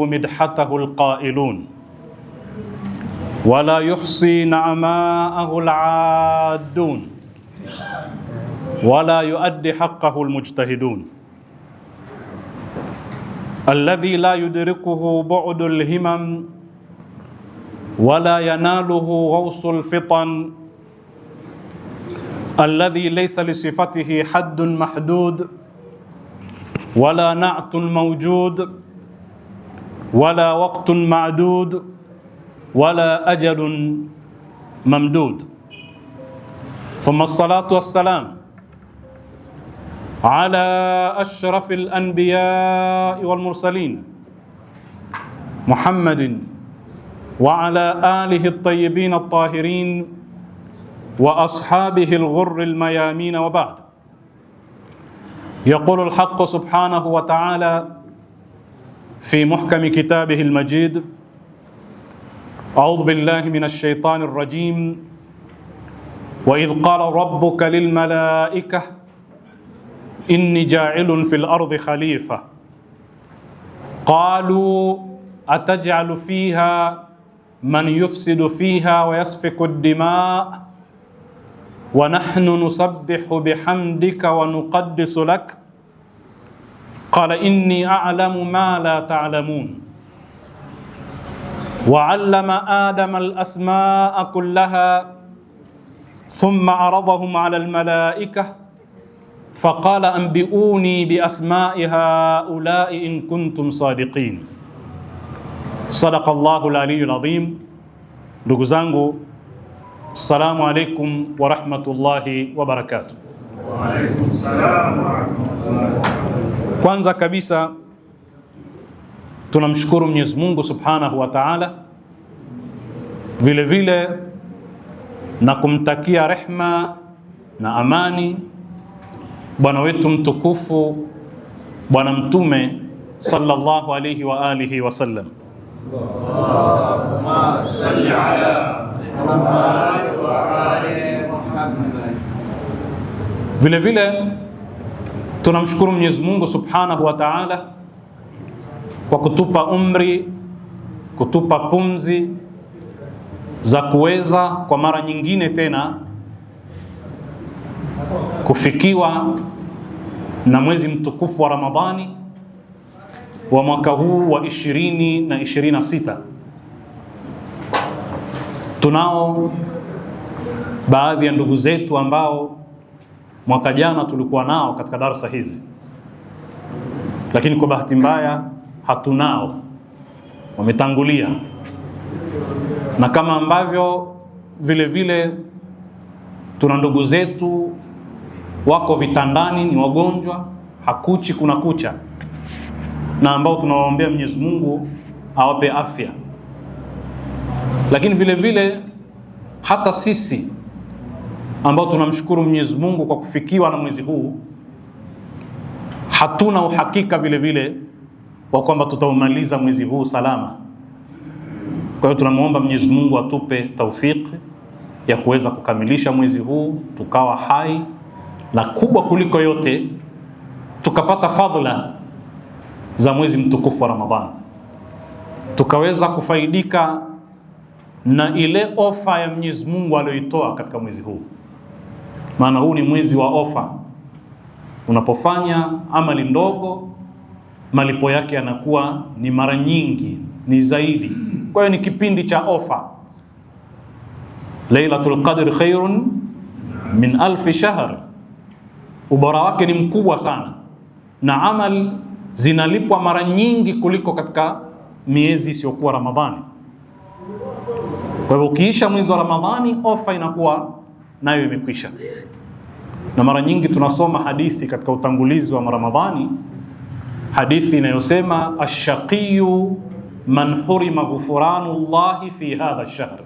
مدحته القائلون ولا يحصي نعماءه العادون ولا يؤدي حقه المجتهدون الذي لا يدركه بعد الهمم ولا يناله غوص الفطن الذي ليس لصفته حد محدود ولا نعت موجود ولا وقت معدود ولا أجل ممدود. ثم الصلاة والسلام على أشرف الأنبياء والمرسلين محمد وعلى آله الطيبين الطاهرين وأصحابه الغر الميامين، وبعد. يقول الحق سبحانه وتعالى في محكم كتابه المجيد: أعوذ بالله من الشيطان الرجيم. وإذ قال ربك للملائكة إني جاعل في الأرض خليفة قالوا أتجعل فيها من يفسد فيها ويسفك الدماء ونحن نسبح بحمدك ونقدس لك قال إني أعلم ما لا تعلمون وعلم آدم الأسماء كلها ثم عرضهم على الملائكة فقال أنبئوني بأسماء هؤلاء إن كنتم صادقين. صدق الله العلي العظيم. Ndugu zangu, assalamu alaikum wa rahmatullahi wa barakatuh. Wa alaikum salam wa rahmatullahi. Kwanza kabisa tunamshukuru Mwenyezi Mungu Subhanahu wa Ta'ala, vile vile na kumtakia rehma na amani bwana wetu mtukufu Bwana Mtume sallallahu alayhi wa alihi wasallam. Allahumma salli ala Muhammad wa ali Muhammad. Vile vile tunamshukuru Mwenyezi Mungu Subhanahu wa Ta'ala kwa kutupa umri, kutupa pumzi za kuweza kwa mara nyingine tena kufikiwa na mwezi mtukufu wa Ramadhani wa mwaka huu wa 2026. Tunao baadhi ya ndugu zetu ambao mwaka jana tulikuwa nao katika darasa hizi, lakini kwa bahati mbaya hatunao, wametangulia. Na kama ambavyo vile vile tuna ndugu zetu wako vitandani, ni wagonjwa, hakuchi kuna kucha, na ambao tunawaombea Mwenyezi Mungu awape afya. Lakini vile vile hata sisi ambao tunamshukuru Mwenyezi Mungu kwa kufikiwa na mwezi huu, hatuna uhakika vile vile wa kwamba tutaumaliza mwezi huu salama. Kwa hiyo tunamuomba Mwenyezi Mungu atupe taufiki ya kuweza kukamilisha mwezi huu tukawa hai, na kubwa kuliko yote tukapata fadhila za mwezi mtukufu wa Ramadhani, tukaweza kufaidika na ile ofa ya Mwenyezi Mungu aliyoitoa katika mwezi huu. Maana huu ni mwezi wa ofa. Unapofanya amali ndogo, malipo yake yanakuwa ni mara nyingi, ni zaidi. Kwa hiyo ni kipindi cha ofa. Lailatul Qadr khairun min alf shahr, ubora wake ni mkubwa sana, na amali zinalipwa mara nyingi kuliko katika miezi isiyokuwa Ramadhani. Kwa hivyo ukiisha mwezi wa Ramadhani, ofa inakuwa nayo imekwisha. Na mara nyingi tunasoma hadithi katika utangulizi wa Ramadhani, hadithi inayosema ash-shaqiyu man hurima ghufranullahi fi hadha ash-shahr,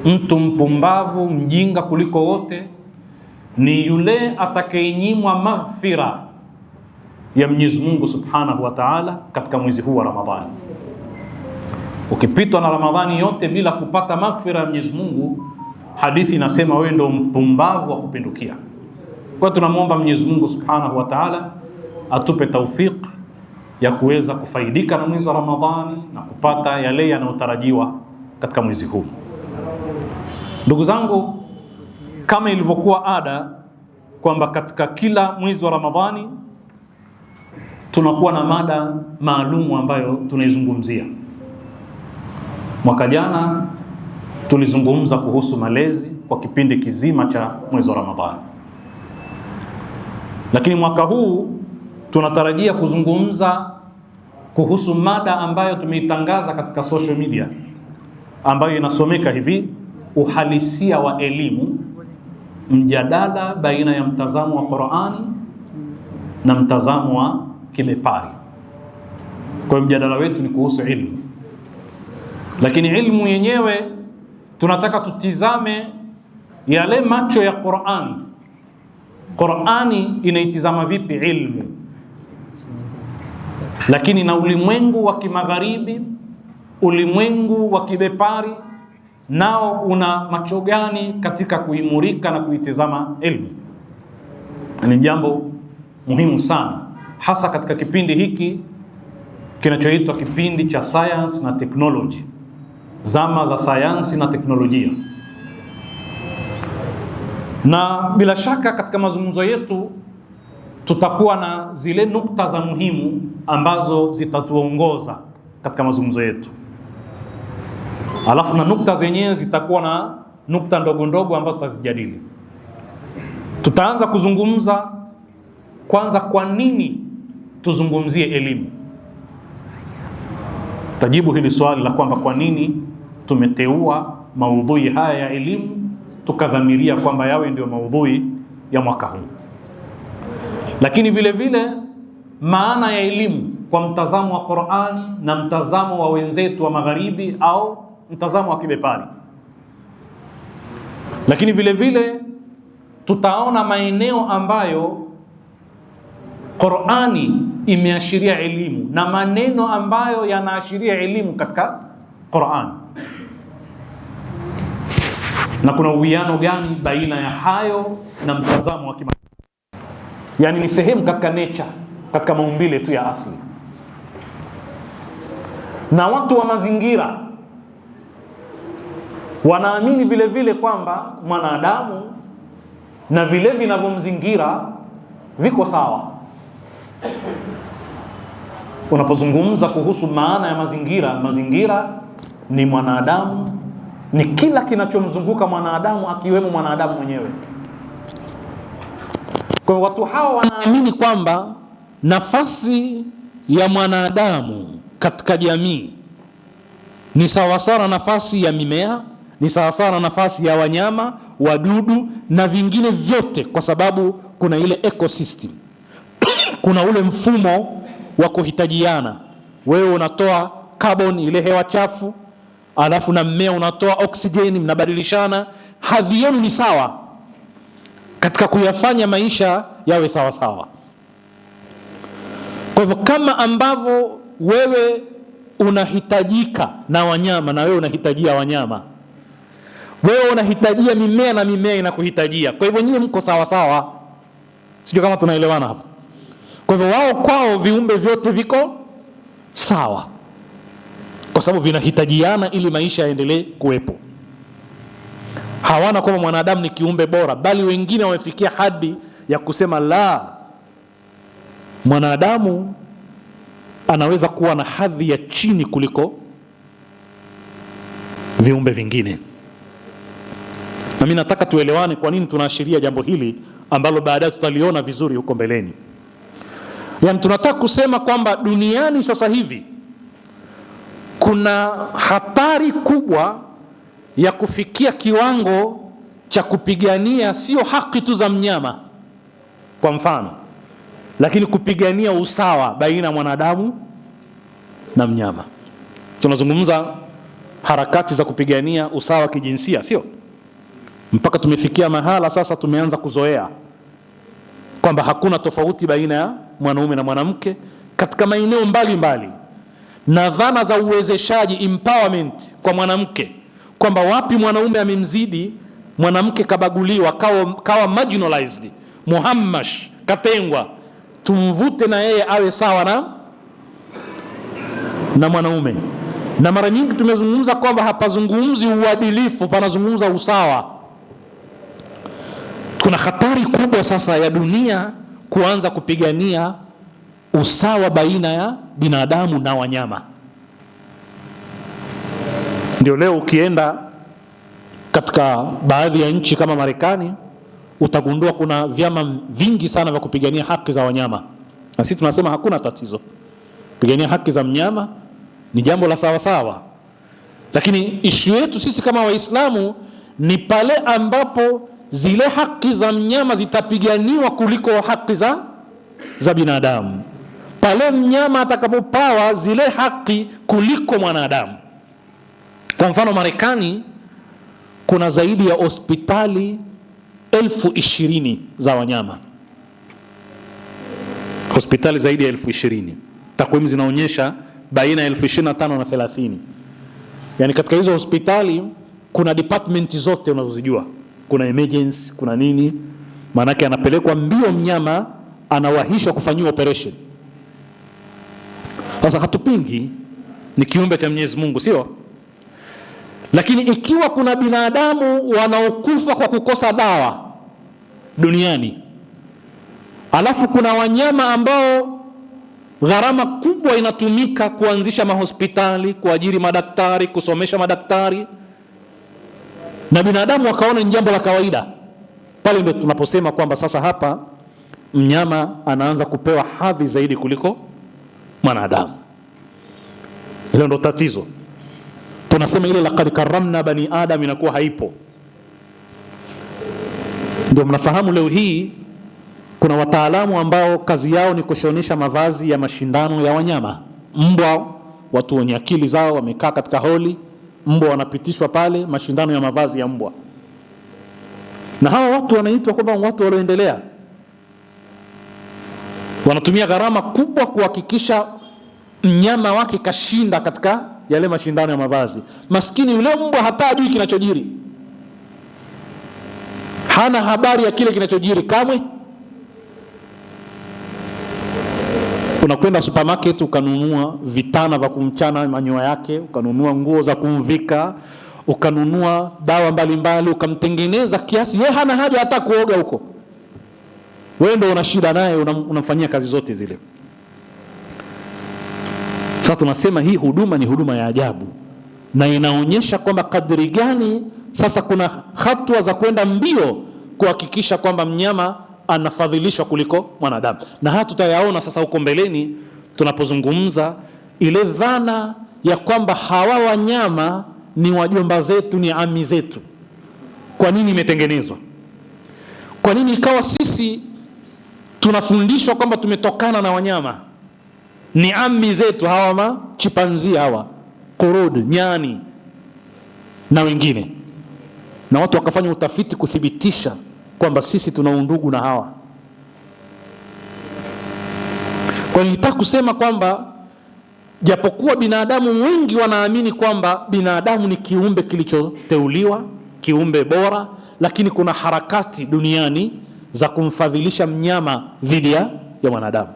mtu mpumbavu mjinga kuliko wote ni yule atakayenyimwa maghfira ya Mwenyezi Mungu Subhanahu wa Ta'ala katika mwezi huu wa Ramadhani. Ukipitwa na Ramadhani yote bila kupata maghfira ya Mwenyezi Mungu, hadithi inasema wewe ndio mpumbavu wa kupindukia. Kwa hiyo tunamuomba Mwenyezi Mungu Subhanahu wa Ta'ala atupe taufik ya kuweza kufaidika na mwezi wa Ramadhani na kupata yale yanayotarajiwa katika mwezi huu. Ndugu zangu, kama ilivyokuwa ada kwamba katika kila mwezi wa Ramadhani tunakuwa na mada maalumu ambayo tunaizungumzia. Mwaka jana tulizungumza kuhusu malezi kwa kipindi kizima cha mwezi wa Ramadhani, lakini mwaka huu tunatarajia kuzungumza kuhusu mada ambayo tumeitangaza katika social media, ambayo inasomeka hivi: uhalisia wa elimu, mjadala baina ya mtazamo wa Qur'ani na mtazamo wa kibepari. Kwa hiyo mjadala wetu ni kuhusu ilmu, lakini ilmu yenyewe tunataka tutizame yale macho ya Qur'ani. Qur'ani inaitizama vipi ilmu, lakini na ulimwengu wa kimagharibi, ulimwengu wa kibepari, nao una macho gani katika kuimurika na kuitizama ilmu? Ni jambo muhimu sana, hasa katika kipindi hiki kinachoitwa kipindi cha science na technology, zama za sayansi na teknolojia. Na bila shaka katika mazungumzo yetu tutakuwa na zile nukta za muhimu ambazo zitatuongoza katika mazungumzo yetu, alafu na nukta zenyewe zitakuwa na nukta ndogo ndogo ambazo tutazijadili. Tutaanza kuzungumza kwanza, kwa nini tuzungumzie elimu. Tajibu hili swali la kwamba kwa nini tumeteua maudhui haya ya elimu, tukadhamiria kwamba yawe ndio maudhui ya mwaka huu. Lakini vile vile maana ya elimu kwa mtazamo wa Qur'ani na mtazamo wa wenzetu wa magharibi au mtazamo wa kibepari. Lakini vile vile tutaona maeneo ambayo Qur'ani imeashiria elimu na maneno ambayo yanaashiria elimu katika Qur'ani, na kuna uwiano gani baina ya hayo na mtazamo wa kibepari. Yani ni sehemu katika nature, katika maumbile tu ya asili. Na watu wa mazingira wanaamini vile vile kwamba mwanadamu na vile vinavyomzingira viko sawa. Unapozungumza kuhusu maana ya mazingira, mazingira ni mwanadamu, ni kila kinachomzunguka mwanadamu akiwemo mwanadamu mwenyewe. Kwa watu hawa wanaamini kwamba nafasi ya mwanadamu katika jamii ni sawasawa na nafasi ya mimea, ni sawasawa na nafasi ya wanyama, wadudu na vingine vyote, kwa sababu kuna ile ecosystem kuna ule mfumo wa kuhitajiana. Wewe unatoa carbon, ile hewa chafu, alafu na mmea unatoa oxygen, mnabadilishana. Hadhi yenu ni sawa katika kuyafanya maisha yawe sawa sawa. Kwa hivyo kama ambavyo wewe unahitajika na wanyama na wewe unahitajia wanyama, wewe unahitajia mimea na mimea inakuhitajia. Kwa hivyo nyinyi mko sawa sawa. Sijui kama tunaelewana hapo. Kwa hivyo wao kwao viumbe vyote viko sawa, kwa sababu vinahitajiana ili maisha yaendelee kuwepo. Hawana kwamba mwanadamu ni kiumbe bora, bali wengine wamefikia hadi ya kusema la, mwanadamu anaweza kuwa na hadhi ya chini kuliko viumbe vingine. Na mimi nataka tuelewane kwa nini tunaashiria jambo hili ambalo baadaye tutaliona vizuri huko mbeleni. Yani tunataka kusema kwamba duniani sasa hivi kuna hatari kubwa ya kufikia kiwango cha kupigania sio haki tu za mnyama kwa mfano, lakini kupigania usawa baina ya mwanadamu na mnyama. Tunazungumza harakati za kupigania usawa kijinsia, sio? Mpaka tumefikia mahala sasa tumeanza kuzoea kwamba hakuna tofauti baina ya mwanaume na mwanamke katika maeneo mbalimbali, na dhana za uwezeshaji, empowerment kwa mwanamke, kwamba wapi mwanaume amemzidi mwanamke, kabaguliwa, kawa marginalized, muhammash, katengwa, tumvute na yeye awe sawa na mwanaume. Na mara nyingi tumezungumza kwamba hapazungumzi uadilifu, panazungumza usawa. Kuna hatari kubwa sasa ya dunia kuanza kupigania usawa baina ya binadamu na wanyama. Ndio leo ukienda katika baadhi ya nchi kama Marekani utagundua kuna vyama vingi sana vya kupigania haki za wanyama. Na sisi tunasema hakuna tatizo, kupigania haki za mnyama ni jambo la sawa sawa. Lakini ishu yetu sisi kama Waislamu ni pale ambapo zile haki za mnyama zitapiganiwa kuliko haki za binadamu, pale mnyama atakapopawa zile haki kuliko mwanadamu. Kwa mfano, Marekani kuna zaidi ya hospitali 20,000 za wanyama, hospitali zaidi ya 20,000. Takwimu zinaonyesha baina ya 25,000 na 30,000. Yani katika hizo hospitali kuna department zote unazozijua, kuna emergency, kuna nini. Maana yake anapelekwa mbio mnyama, anawahishwa kufanyiwa operation. Sasa hatupingi, ni kiumbe cha Mwenyezi Mungu, sio? Lakini ikiwa kuna binadamu wanaokufa kwa kukosa dawa duniani, alafu kuna wanyama ambao gharama kubwa inatumika kuanzisha mahospitali, kuajiri madaktari, kusomesha madaktari, na binadamu wakaona ni jambo la kawaida, pale ndio tunaposema kwamba sasa hapa mnyama anaanza kupewa hadhi zaidi kuliko mwanadamu. Hilo ndio tatizo. Tunasema ile laqad karramna bani adam inakuwa haipo. Ndio mnafahamu leo hii kuna wataalamu ambao kazi yao ni kushonesha mavazi ya mashindano ya wanyama. Mbwa, watu wenye akili zao wamekaa katika holi, mbwa wanapitishwa pale, mashindano ya mavazi ya mbwa. Na hawa watu wanaitwa kwamba watu walioendelea, wanatumia gharama kubwa kuhakikisha mnyama wake kashinda katika yale mashindano ya mavazi. Maskini yule mbwa hata hajui kinachojiri, hana habari ya kile kinachojiri kamwe. Unakwenda supermarket ukanunua vitana vya kumchana manyoya yake, ukanunua nguo za kumvika, ukanunua dawa mbalimbali, ukamtengeneza kiasi yeye hana haja hata kuoga huko. Wewe ndio una shida naye, unamfanyia kazi zote zile. Sasa tunasema hii huduma ni huduma ya ajabu, na inaonyesha kwamba kadri gani sasa kuna hatua za kwenda mbio kuhakikisha kwamba mnyama anafadhilishwa kuliko mwanadamu. Na haya tutayaona sasa huko mbeleni tunapozungumza ile dhana ya kwamba hawa wanyama ni wajomba zetu, ni ami zetu. Kwa nini imetengenezwa? Kwa nini ikawa sisi tunafundishwa kwamba tumetokana na wanyama, ni ami zetu hawa, machipanzi hawa, kurud, nyani na wengine, na watu wakafanya utafiti kuthibitisha kwamba sisi tuna undugu na hawa. Kwa nitaka kusema kwamba japokuwa binadamu wengi wanaamini kwamba binadamu ni kiumbe kilichoteuliwa, kiumbe bora, lakini kuna harakati duniani za kumfadhilisha mnyama dhidi ya mwanadamu.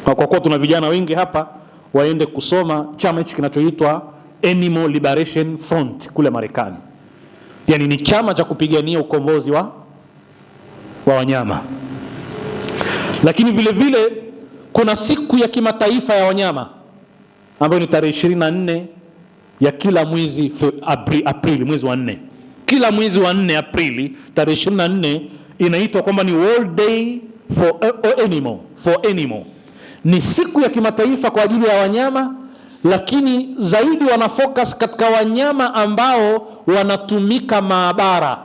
Kwa kuwa tuna vijana wengi hapa, waende kusoma chama hichi kinachoitwa Animal Liberation Front kule Marekani. Yani ni chama cha kupigania ukombozi wa wanyama. Lakini vile vile kuna siku ya kimataifa ya wanyama ambayo ni tarehe 24 ya kila mwezi Aprili, mwezi wa 4. Kila mwezi wa 4 Aprili tarehe 24 inaitwa kwamba ni World Day for Animal. Ni siku ya kimataifa kwa ajili ya wanyama, lakini zaidi wanafocus katika wanyama ambao wanatumika maabara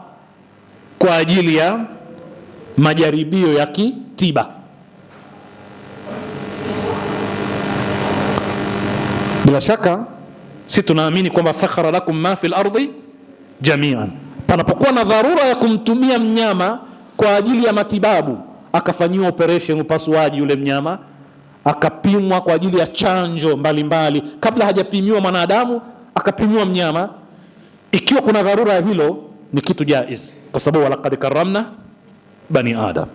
kwa ajili ya majaribio ya kitiba. Bila shaka sisi tunaamini kwamba sakhara lakum ma fil ardi jami'an. Panapokuwa na dharura ya kumtumia mnyama kwa ajili ya matibabu, akafanyiwa operation, upasuaji, yule mnyama akapimwa kwa ajili ya chanjo mbalimbali, kabla hajapimiwa mwanadamu akapimiwa mnyama, ikiwa kuna dharura ya hilo ni kitu jaiz, kwa sababu walaqad karramna bani adam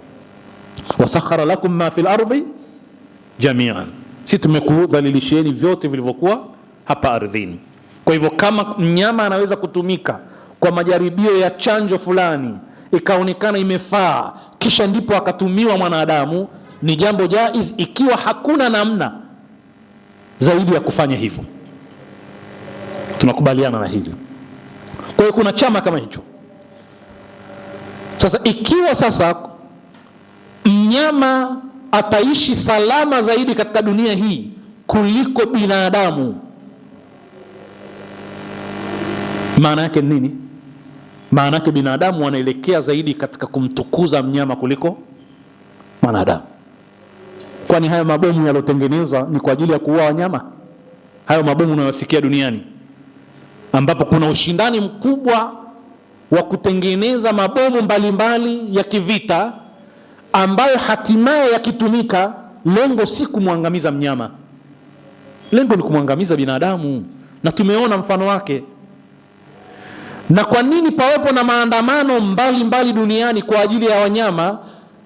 wa sakhara lakum ma fil ardi jami'an. si tumekudhalilisheni vyote vilivyokuwa hapa ardhini. Kwa hivyo kama mnyama anaweza kutumika kwa majaribio ya chanjo fulani ikaonekana imefaa, kisha ndipo akatumiwa mwanadamu, ni jambo jaiz ikiwa hakuna namna zaidi ya kufanya hivyo. Tunakubaliana na hili. Kwa hiyo kuna chama kama hicho. Sasa ikiwa sasa mnyama ataishi salama zaidi katika dunia hii kuliko binadamu, maana yake nini? Maana yake binadamu wanaelekea zaidi katika kumtukuza mnyama kuliko mwanadamu. Kwani haya mabomu yalotengenezwa ni kwa ajili ya kuua wanyama? Hayo mabomu unayosikia duniani ambapo kuna ushindani mkubwa wa kutengeneza mabomu mbalimbali ya kivita ambayo hatimaye yakitumika, lengo si kumwangamiza mnyama, lengo ni kumwangamiza binadamu, na tumeona mfano wake. Na kwa nini pawepo na maandamano mbalimbali duniani kwa ajili ya wanyama,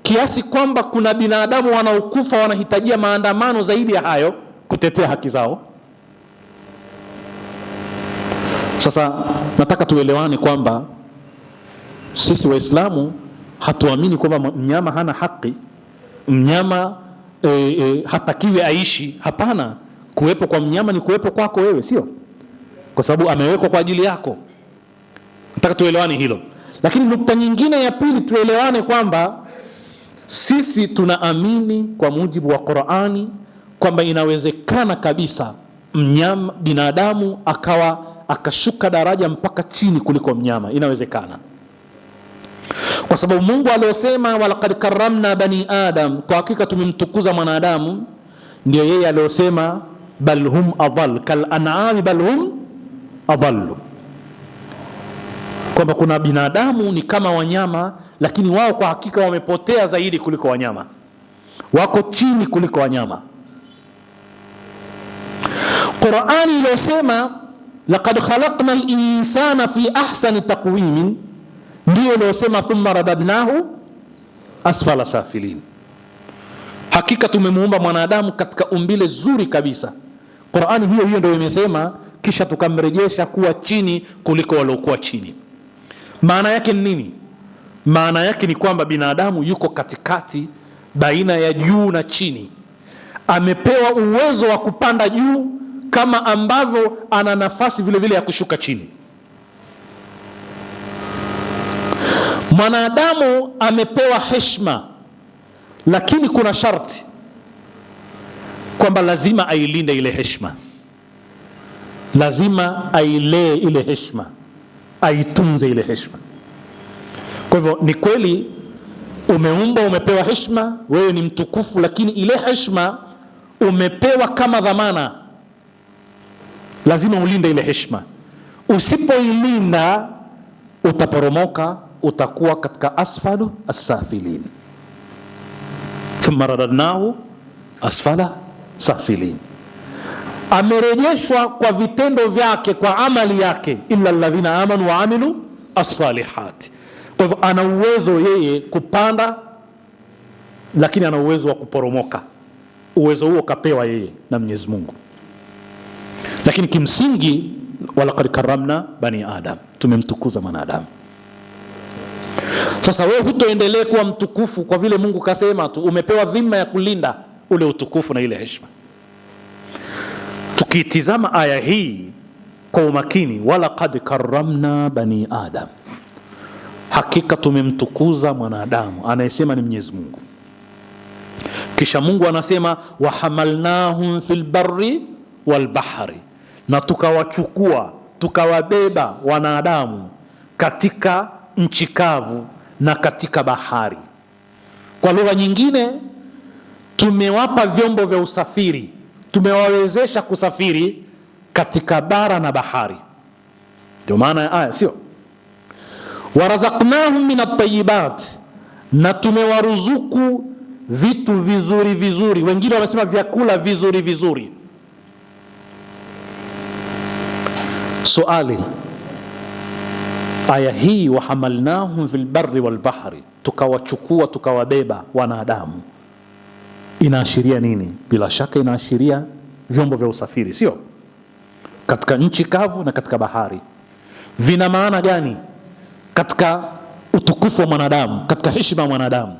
kiasi kwamba kuna binadamu wanaokufa wanahitajia maandamano zaidi ya hayo kutetea haki zao? Sasa nataka tuelewane kwamba sisi Waislamu hatuamini kwamba mnyama hana haki, mnyama hatakiwi aishi. Hapana, kuwepo kwa mnyama ni kuwepo kwako wewe, sio? Kwa sababu amewekwa kwa ajili yako. Nataka tuelewane hilo. Lakini nukta nyingine ya pili, tuelewane kwamba sisi tunaamini kwa mujibu wa Qur'ani kwamba inawezekana kabisa mnyama, binadamu akashuka daraja mpaka chini kuliko mnyama. Inawezekana, kwa sababu Mungu aliyosema walaqad karramna bani adam, kwa hakika tumemtukuza mwanadamu, ndio yeye aliyosema bal hum adall kal an'am bal hum adallu, kwamba kuna binadamu ni kama wanyama, lakini wao kwa hakika wamepotea zaidi kuliko wanyama, wako chini kuliko wanyama. Qur'ani iliyosema laqad khalaqna al-insana fi ahsani taqwimin, ndio iliyosema thumma radadnahu asfala safilin, hakika tumemuumba mwanadamu katika umbile zuri kabisa. Qur'ani hiyo ndio imesema kisha tukamrejesha kuwa chini kuliko waliokuwa chini. Maana yake ni nini? Maana yake ni kwamba binadamu yuko katikati baina ya juu na chini. Amepewa uwezo wa kupanda juu kama ambavyo ana nafasi vile vile ya kushuka chini. Mwanadamu amepewa heshima, lakini kuna sharti kwamba lazima ailinde ile heshima, lazima ailee ile heshima, aitunze ile heshima. Kwa hivyo ni kweli umeumba, umepewa heshima, wewe ni mtukufu, lakini ile heshima umepewa kama dhamana, lazima ulinde ile heshima. Usipoilinda utaporomoka, utakuwa katika asfalu as-safilin. Thumma radadnahu asfala safilin, amerejeshwa kwa vitendo vyake, kwa amali yake, illa alladhina amanu wa amilu as-salihati. Kwa hivyo ana uwezo yeye kupanda, lakini ana uwezo wa kuporomoka. Uwezo huo kapewa yeye na Mwenyezi Mungu. Lakini kimsingi walaqad karramna bani adam, tumemtukuza mwanadamu. Sasa wewe hutoendelee kuwa mtukufu kwa vile Mungu kasema tu, umepewa dhima ya kulinda ule utukufu na ile heshima. Tukitizama aya hii kwa umakini, walaqad karramna bani adam, hakika tumemtukuza mwanadamu, anayesema ni Mwenyezi Mungu. Kisha Mungu anasema wahamalnahum fil barri wal bahri, na tukawachukua tukawabeba wanadamu katika nchi kavu na katika bahari. Kwa lugha nyingine, tumewapa vyombo vya usafiri, tumewawezesha kusafiri katika bara na bahari. Ndio maana ya aya, sio? Warazaqnahum min at-tayyibat, na tumewaruzuku vitu vizuri vizuri, wengine wanasema vyakula vizuri vizuri. Swali, aya hii wahamalnahum fil barri wal bahri, tukawachukua tukawabeba wanadamu Inaashiria nini? Bila shaka inaashiria vyombo vya usafiri, sio? Katika nchi kavu na katika bahari. Vina maana gani katika utukufu wa mwanadamu, katika heshima ya mwanadamu?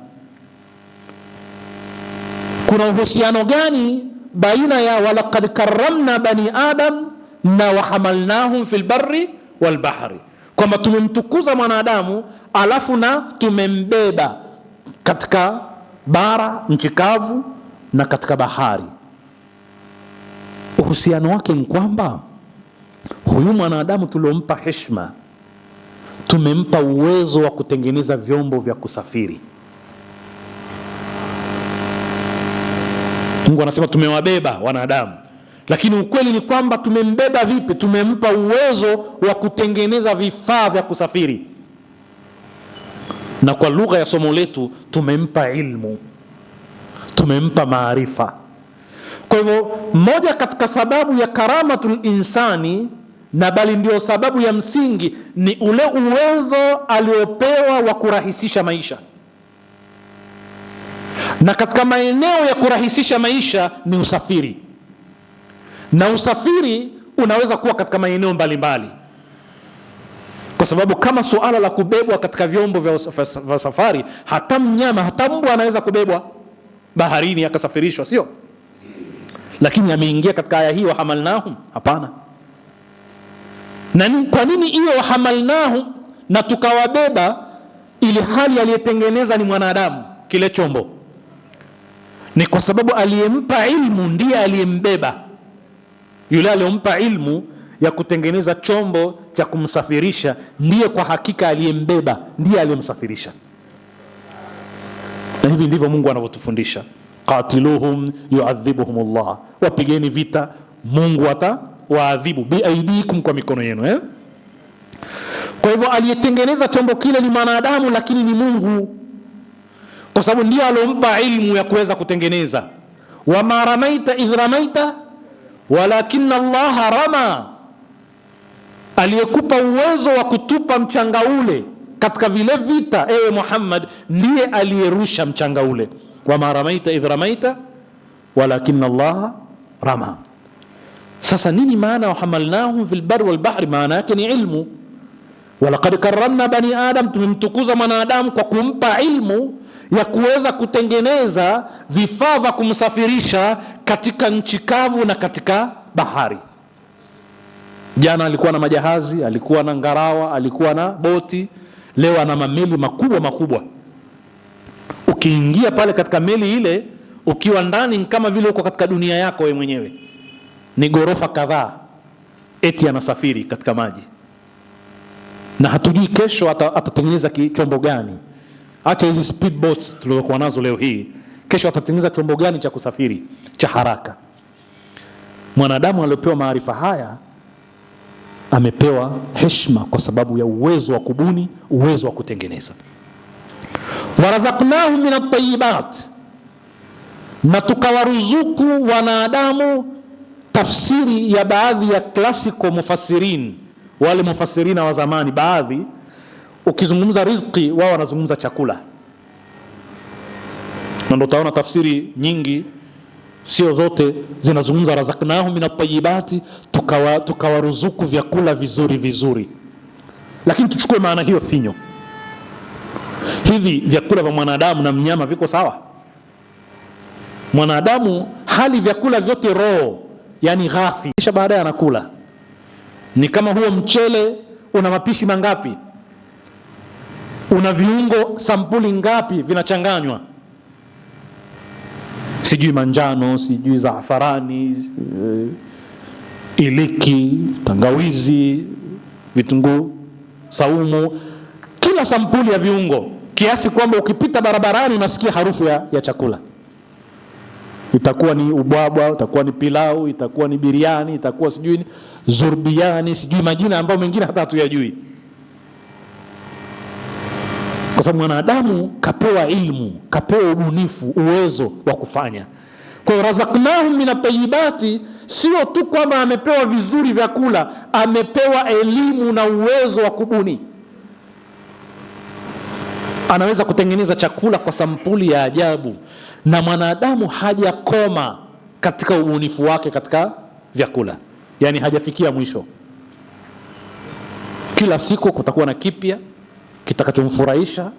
Kuna uhusiano gani baina ya walaqad karramna bani adam na wahamalnahum fil barri wal bahri, kwamba tumemtukuza mwanadamu alafu na tumembeba katika bara, nchi kavu na katika bahari? Uhusiano wake ni kwamba huyu mwanadamu tuliompa heshima, tumempa uwezo wa kutengeneza vyombo vya kusafiri. Mungu anasema tumewabeba wanadamu, lakini ukweli ni kwamba tumembeba vipi? Tumempa uwezo wa kutengeneza vifaa vya kusafiri, na kwa lugha ya somo letu tumempa ilmu, tumempa maarifa. Kwa hivyo moja katika sababu ya karamatul insani, na bali ndio sababu ya msingi, ni ule uwezo aliopewa wa kurahisisha maisha. Na katika maeneo ya kurahisisha maisha ni usafiri, na usafiri unaweza kuwa katika maeneo mbalimbali, kwa sababu kama suala la kubebwa katika vyombo vya safari, hata mnyama, hata mbwa anaweza kubebwa baharini akasafirishwa, sio? Lakini ameingia katika aya hii wahamalnahum? Hapana. Na kwa nini hiyo wahamalnahum na tukawabeba, ili hali aliyetengeneza ni mwanadamu kile chombo? Ni kwa sababu aliyempa ilmu ndiye aliyembeba. Yule aliyempa ilmu ya kutengeneza chombo cha kumsafirisha ndiye kwa hakika aliyembeba, ndiye aliyemsafirisha. Na hivi ndivyo Mungu anavyotufundisha, qatiluhum yu'adhibuhumullah, wapigeni vita, Mungu atawaadhibu biaidikum, kwa mikono yenu. Kwa hivyo aliyetengeneza chombo kile ni mwanadamu, lakini ni Mungu, kwa sababu ndiye alompa ilmu ya kuweza kutengeneza. Wama ramaita idh ramaita walakinna Allaha rama, aliyekupa uwezo wa kutupa mchanga ule katika vile vita, ewe Muhammad, ndiye aliyerusha mchanga ule. Wama ramaita idh ramaita walakinna Allaha rama. Sasa nini maana wahamalnahum fil barri wal bahri? Maana yake ni ilmu. Walaqad karramna bani adam, tumemtukuza mwanadamu kwa kumpa ilmu ya kuweza kutengeneza vifaa vya kumsafirisha katika nchi kavu na katika bahari. Jana alikuwa na majahazi, alikuwa na ngarawa, alikuwa na boti, leo ana mameli makubwa makubwa. Ukiingia pale katika meli ile, ukiwa ndani kama vile uko katika dunia yako wewe mwenyewe. Ni ghorofa kadhaa eti anasafiri katika maji, na hatujui kesho atatengeneza chombo gani. Acha hizi speedboats tulizokuwa nazo leo hii, kesho atatengeneza chombo gani cha kusafiri cha haraka? Mwanadamu aliyopewa maarifa haya amepewa heshima kwa sababu ya uwezo wa kubuni, uwezo wa kutengeneza. Warazaqnahum min at-tayyibat, na tukawaruzuku wanadamu. Tafsiri ya baadhi ya classical mufassirin, wale mufassirina wa zamani, baadhi ukizungumza riziki wao wanazungumza chakula, na ndio utaona tafsiri nyingi, sio zote, zinazungumza razaqnahum min at-tayyibati, tukawaruzuku vyakula vizuri vizuri. Lakini tuchukue maana hiyo finyo. Hivi vyakula vya mwanadamu na mnyama viko sawa? Mwanadamu hali vyakula vyote raw, yani ghafi, kisha baadaye anakula. Ni kama huo mchele una mapishi mangapi? Una viungo sampuli ngapi vinachanganywa? Sijui manjano, sijui zaafarani, iliki, tangawizi, vitunguu saumu, kila sampuli ya viungo, kiasi kwamba ukipita barabarani unasikia harufu ya chakula. Itakuwa ni ubwabwa, itakuwa ni pilau, itakuwa ni biriani, itakuwa sijui zurbiani, sijui majina ambayo mengine hata hatuyajui. Kwa sababu mwanadamu kapewa ilmu, kapewa ubunifu, uwezo wa kufanya. Kwa hiyo razaqnahum min at-tayyibati, sio tu kwamba amepewa vizuri vyakula, amepewa elimu na uwezo wa kubuni. Anaweza kutengeneza chakula kwa sampuli ya ajabu. na mwanadamu hajakoma katika ubunifu wake katika vyakula, yani hajafikia mwisho. Kila siku kutakuwa na kipya kitakachomfurahisha,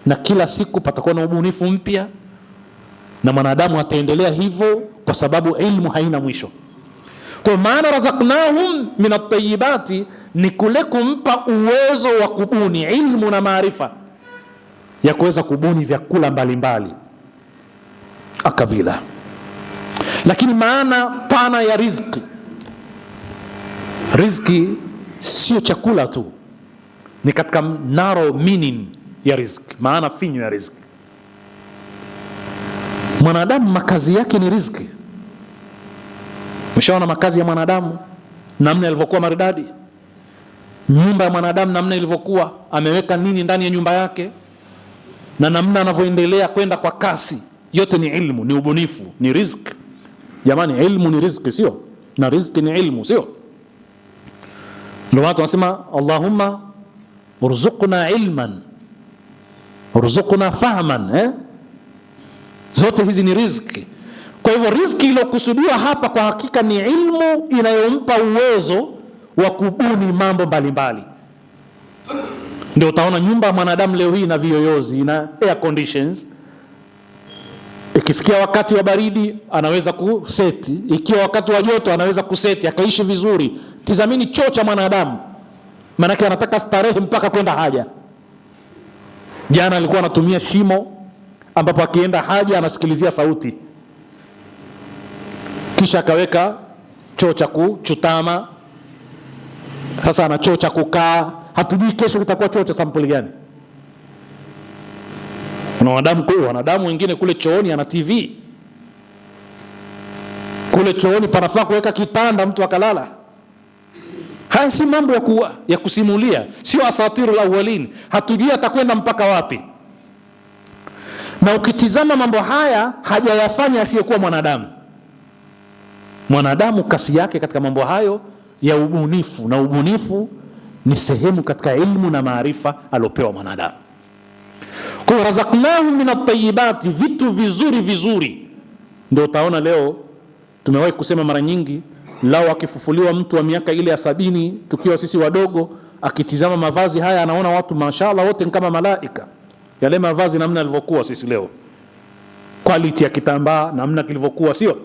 na kila siku patakuwa na ubunifu mpya, na mwanadamu ataendelea hivyo kwa sababu ilmu haina mwisho. Kwa maana razaqnahum min at-tayyibati ni kule kumpa uwezo wa kubuni ilmu na maarifa ya kuweza kubuni vyakula mbalimbali akavila. Lakini maana pana ya riziki, riziki sio chakula tu, ni katika narrow meaning ya riziki, maana finyo ya riziki. Mwanadamu makazi yake ni riziki. Mshaona makazi ya mwanadamu namna ilivyokuwa maridadi, nyumba ya mwanadamu namna ilivyokuwa, ameweka nini ndani ya nyumba yake, na namna anavyoendelea kwenda kwa kasi. Yote ni ilmu, ni ubunifu, ni riziki. Jamani, ilmu ni riziki, sio? Na riziki ni ilmu, sio? Ndio watu wanasema Allahumma urzuqna ilman, urzuqna fahman, Zote hizi ni riziki. Kwa hivyo riziki iliyokusudiwa hapa kwa hakika ni ilmu inayompa uwezo wa kubuni mambo mbalimbali. Ndio utaona nyumba ya mwanadamu leo hii na viyoyozi na air conditions. Ikifikia wakati wa baridi anaweza kuseti, ikiwa wakati wa joto anaweza kuseti akaishi vizuri. Tizamini choo cha mwanadamu, maana anataka starehe mpaka kwenda haja. Jana alikuwa anatumia shimo ambapo akienda haja anasikilizia sauti, kisha akaweka choo cha kuchutama. Sasa ana choo cha kukaa, hatujui kesho kitakuwa choo cha sampuli gani. Kuna wanadamu wengine kule chooni ana TV, kule chooni panafaa kuweka kitanda mtu akalala. Haya si mambo ya kusimulia, sio asatirul awwalin. Hatujui atakwenda mpaka wapi. Na ukitizama mambo haya hajayafanya asiyekuwa mwanadamu. Mwanadamu kasi yake katika mambo hayo ya ubunifu, na ubunifu ni sehemu katika ilmu na maarifa aliopewa mwanadamu. Kwa razaqnahum min at-tayyibati, vitu vizuri vizuri. Ndio utaona leo tumewahi kusema mara nyingi, lao akifufuliwa mtu wa miaka ile ya 70 tukiwa sisi wadogo, akitizama mavazi haya anaona watu mashallah wote kama malaika. Yale mavazi namna yalivyokuwa sisi leo, quality ya kitambaa namna kilivyokuwa, sio?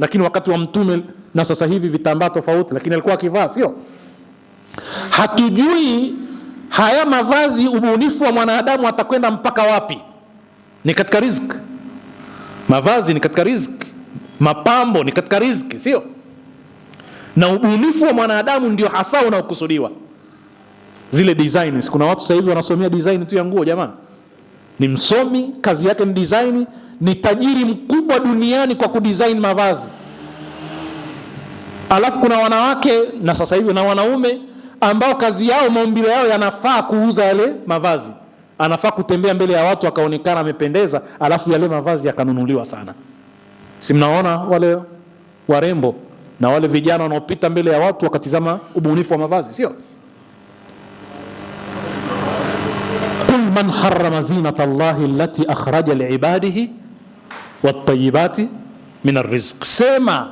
Lakini wakati wa mtume na sasa hivi vitambaa tofauti, lakini alikuwa akivaa, sio? Hatujui haya mavazi, ubunifu wa mwanadamu atakwenda mpaka wapi. Ni katika riziki. Mavazi ni katika riziki, mapambo ni katika riziki, sio? Na ubunifu wa mwanadamu ndio hasa unaokusudiwa. Zile designs, kuna watu sasa hivi wanasomea design tu ya nguo. Jamani, ni msomi, kazi yake ni design, ni tajiri mkubwa duniani kwa kudesign mavazi. Alafu kuna wanawake na sasa hivi na wanaume ambao kazi yao, maumbile yao yanafaa kuuza yale mavazi. Anafaa kutembea mbele ya watu akaonekana amependeza, alafu yale mavazi yakanunuliwa sana. Si mnaona wale warembo na wale vijana wanaopita mbele ya watu wakatizama ubunifu wa mavazi, sio? Kul man harrama zinata Allahi allati akhraja liibadihi wat-tayyibati min ar-rizq. Sema,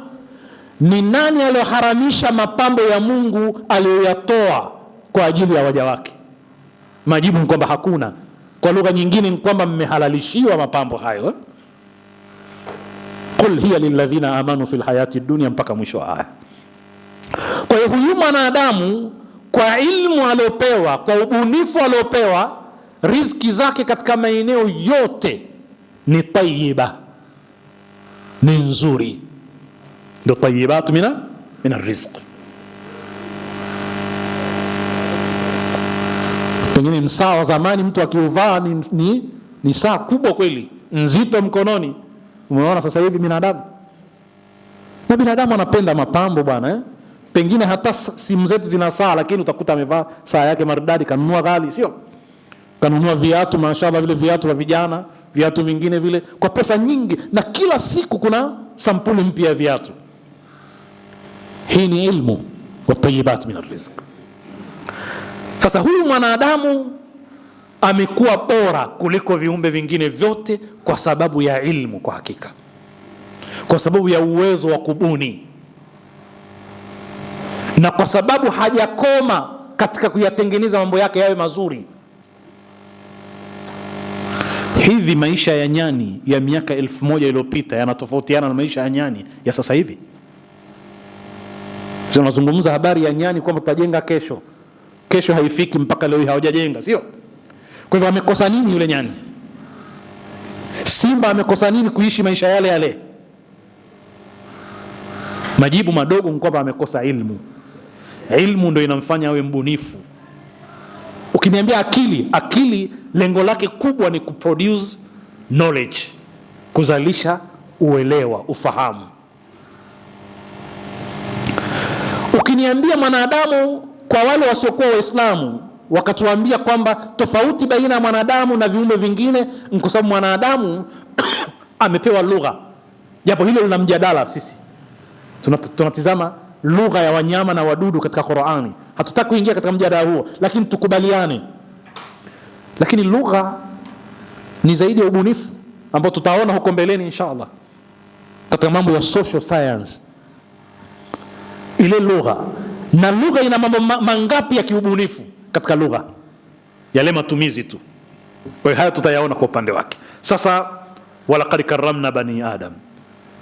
ni nani aliyoharamisha mapambo ya Mungu aliyoyatoa kwa ajili ya waja wake? Majibu ni kwamba hakuna. Kwa lugha nyingine ni kwamba mmehalalishiwa mapambo hayo. Qul hiya lilladhina amanu fil hayati dunya, mpaka mwisho wa aya. Kwa hiyo huyu mwanadamu kwa ilmu aliopewa, kwa ubunifu aliopewa, riziki zake katika maeneo yote ni tayyiba, ni nzuri. Ndio tayyibatu min ar-rizq. Pengine msaa wa zamani mtu akiuvaa ni saa kubwa kweli, nzito mkononi. Umeona sasa hivi binadamu, na binadamu anapenda mapambo bwana, Pengine hata simu zetu zina saa, lakini utakuta amevaa saa yake maridadi, kanunua ghali, sio? Kanunua viatu, mashaallah, vile viatu vya vijana, viatu vingine vile kwa pesa nyingi, na kila siku kuna sampuli mpya ya viatu. Hii ni ilmu wa tayyibat min arrizq. Sasa huyu mwanadamu amekuwa bora kuliko viumbe vingine vyote kwa sababu ya ilmu, kwa hakika, kwa sababu ya uwezo wa kubuni, na kwa sababu hajakoma katika kuyatengeneza mambo yake yawe mazuri. Hivi maisha ya nyani ya miaka 1000 iliyopita yanatofautiana na maisha ya nyani ya sasa hivi? Sio unazungumza habari ya nyani kwamba tutajenga kesho. Kesho haifiki mpaka leo hawajajenga, sio? Kwa hivyo amekosa nini yule nyani? Simba amekosa nini kuishi maisha yale yale? Majibu madogo ni kwamba amekosa ilmu. Ilmu ndio inamfanya awe mbunifu. Ukiniambia akili lengo lake kubwa ni kuproduce knowledge, kuzalisha uelewa, ufahamu. Ukiniambia mwanadamu, kwa wale wasiokuwa Waislamu wakatuambia kwamba tofauti baina ya mwanadamu na viumbe vingine ni kwa sababu mwanadamu amepewa lugha. Japo hilo lina mjadala, sisi tunatizama lugha ya wanyama na wadudu katika Qur'ani. Hatutaki kuingia katika mjadala huo, lakini tukubaliane. Lakini lugha ni zaidi ya ubunifu ambao tutaona huko mbeleni inshallah katika mambo ya social science. Ile lugha, na lugha ina mambo mangapi ya kiubunifu katika lugha? Yale matumizi tu. Kwa hiyo haya tutayaona kwa upande wake. Sasa walaqad karramna bani adam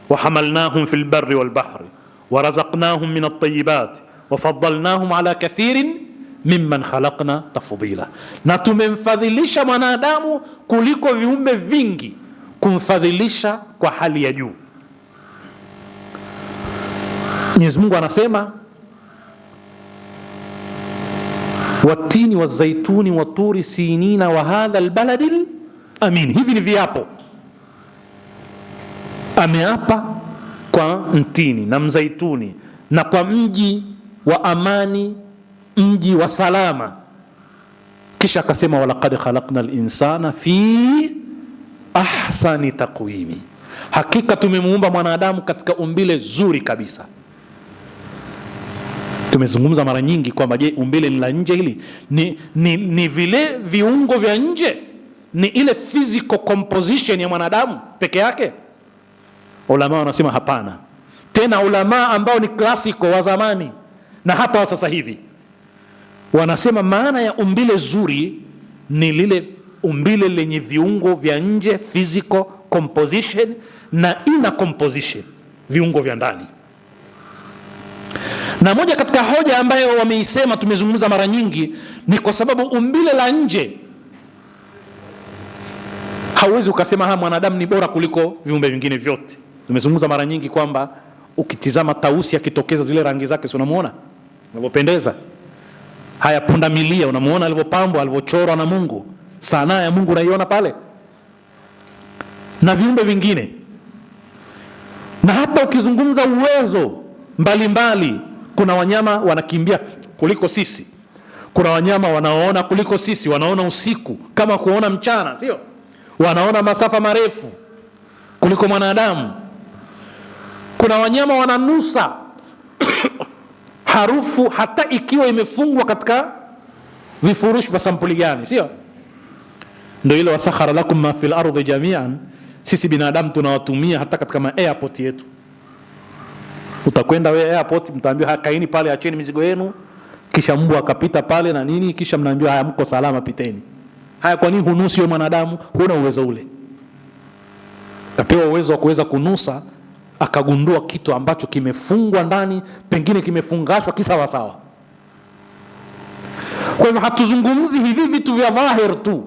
wa hamalnahum fil barri wal bahri wa razaqnahum min at-tayyibat wa faddalnahum ala kathirin mimman khalaqna tafdila. Na tumemfadhilisha mwanadamu kuliko viumbe vingi, kumfadhilisha kwa hali ya juu. Mwenyezi Mungu anasema watini wazaituni waturi sinina wa hadha albaladil amin. Hivi ni viapo. Ameapa kwa mtini na mzaituni na kwa mji wa amani, mji wa salama. Kisha akasema walaqad khalaqna al-insana fi ahsani taqwimi, hakika tumemuumba mwanadamu katika umbile zuri kabisa. Tumezungumza mara nyingi kwamba je, umbile la nje hili ni vile viungo vya nje, ni ile physical composition ya mwanadamu peke yake? Ulama wanasema hapana. Tena ulama ambao ni klasiko wa zamani na hata wa sasa hivi wanasema maana ya umbile zuri ni lile umbile lenye viungo vya nje, physical composition, na inner composition, viungo vya ndani. Na moja katika hoja ambayo wameisema, tumezungumza mara nyingi, ni kwa sababu umbile la nje hauwezi ukasema mwanadamu ni bora kuliko viumbe vingine vyote. Tumezungumza mara nyingi kwamba ukitizama tausi akitokeza zile rangi zake, si unamuona anavyopendeza? Haya, punda milia unamuona alivyopambwa, alivyochorwa na Mungu, sanaa ya Mungu unaiona pale, na viumbe vingine. Na hata ukizungumza uwezo mbalimbali, kuna wanyama wanakimbia kuliko sisi, kuna wanyama wanaoona kuliko sisi, wanaona usiku kama kuona mchana, sio? Wanaona masafa marefu kuliko mwanadamu. Kuna wanyama wananusa harufu hata ikiwa imefungwa katika vifurushi vya sampuli gani, sio? Ndio ile wasakhara lakum ma fil ardi jami'an. Sisi binadamu tunawatumia hata katika airport yetu. Utakwenda wewe airport, mtaambiwa kaini pale, acheni mizigo yenu, kisha mbwa akapita pale na nini, kisha mnaambiwa haya, mko salama, piteni. Haya, kwa nini hunusi wewe mwanadamu? Huna uwezo ule. Kapewa uwezo wa kuweza kunusa, akagundua kitu ambacho kimefungwa ndani, pengine kimefungashwa kisawa sawa. Kwa hivyo hatuzungumzi hivi vitu vya dhahir tu.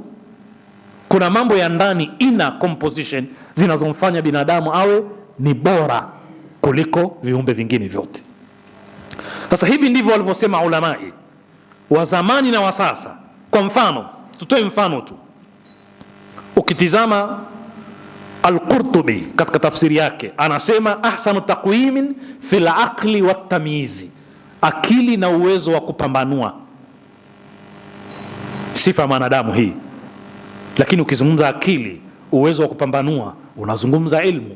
Kuna mambo ya ndani, inner composition, zinazomfanya binadamu awe ni bora kuliko viumbe vingine vyote. Sasa hivi ndivyo walivyosema ulamai wa zamani na wa sasa. Kwa mfano, tutoe mfano tu. Ukitizama Al-Qurtubi katika tafsiri yake anasema ahsanu taqwimin fil aqli wat tamyizi, akili na uwezo wa kupambanua, sifa mwanadamu hii. Lakini ukizungumza akili, uwezo wa kupambanua, unazungumza ilmu,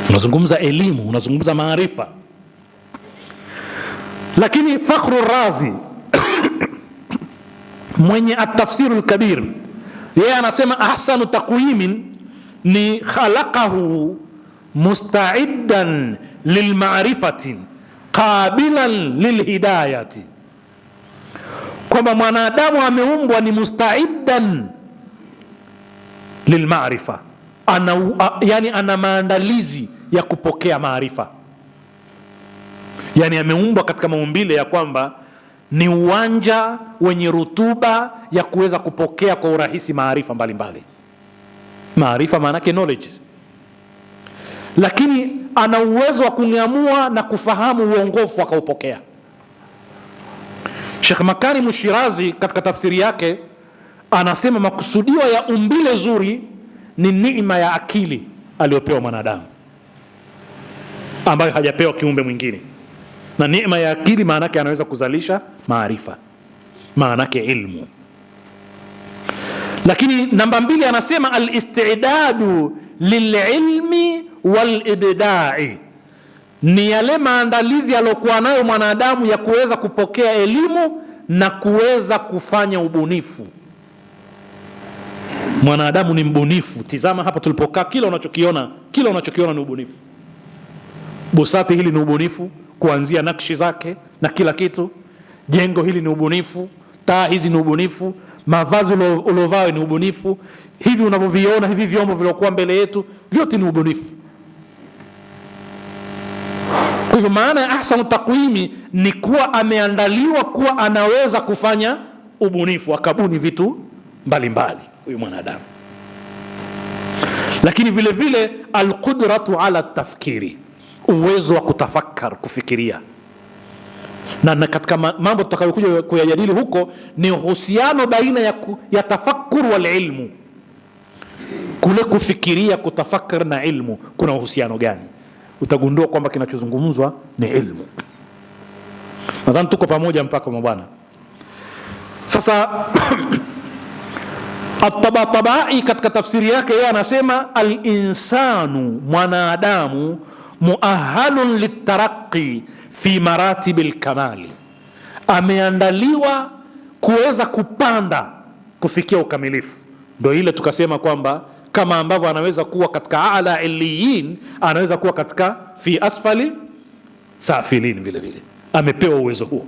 unazungumza elimu, unazungumza maarifa. Lakini Fakhru Razi mwenye at-Tafsir al-Kabir, yeye anasema ahsanu taqwimin ni khalaqahu musta'iddan lilma'rifatin qabilan lilhidayati, kwamba mwanadamu ameumbwa ni musta'iddan lilma'rifa, yani ana maandalizi ya kupokea maarifa. Yani ameumbwa katika maumbile ya kwamba ni uwanja wenye rutuba ya kuweza kupokea kwa urahisi maarifa mbalimbali. Maarifa maana yake knowledge, lakini ana uwezo wa kung'amua na kufahamu uongofu akaupokea. Sheikh Makarim Shirazi katika tafsiri yake anasema makusudio ya umbile zuri ni neema ya akili aliyopewa mwanadamu ambayo hajapewa kiumbe mwingine. Na neema ya akili maana yake anaweza kuzalisha maarifa, maana yake ilmu. Lakini namba 2 anasema al-istidadu lililmi walibdai, ni yale maandalizi aliyokuwa nayo mwanadamu ya kuweza kupokea elimu na kuweza kufanya ubunifu. Mwanadamu ni mbunifu. Tizama hapa tulipokaa, kila unachokiona ni ubunifu. Busati hili ni ubunifu, kuanzia nakshi zake na kila kitu. Jengo hili ni ubunifu, taa hizi ni ubunifu, mavazi ulovao ni ubunifu, hivi unavyoviona hivi vyombo vilivyokuwa mbele yetu vyote ni ubunifu. Kwa hivyo maana ya ahsanu taqwimi ni kuwa ameandaliwa kuwa anaweza kufanya ubunifu, akabuni vitu mbalimbali huyu mwanadamu. Lakini vile vile alqudratu ala tafkiri, uwezo wa kutafakar, kufikiria. Na katika mambo tutakayokuja kuyajadili huko ni uhusiano baina ya tafakkur wal ilmu. Kule kufikiria, kutafakar na ilmu, kuna uhusiano gani? Utagundua kwamba kinachozungumzwa ni ilmu. Nadhani tuko pamoja mpaka mabwana. Sasa At-Tabatabai katika tafsiri yake yeye anasema al-insanu, mwanadamu, muahalun litaraqi fi maratibil kamali, ameandaliwa kuweza kupanda kufikia ukamilifu. Ndio ile tukasema kwamba kama ambavyo anaweza kuwa katika ala illiyin, anaweza kuwa katika fi asfali safilin, vile vile amepewa uwezo huo.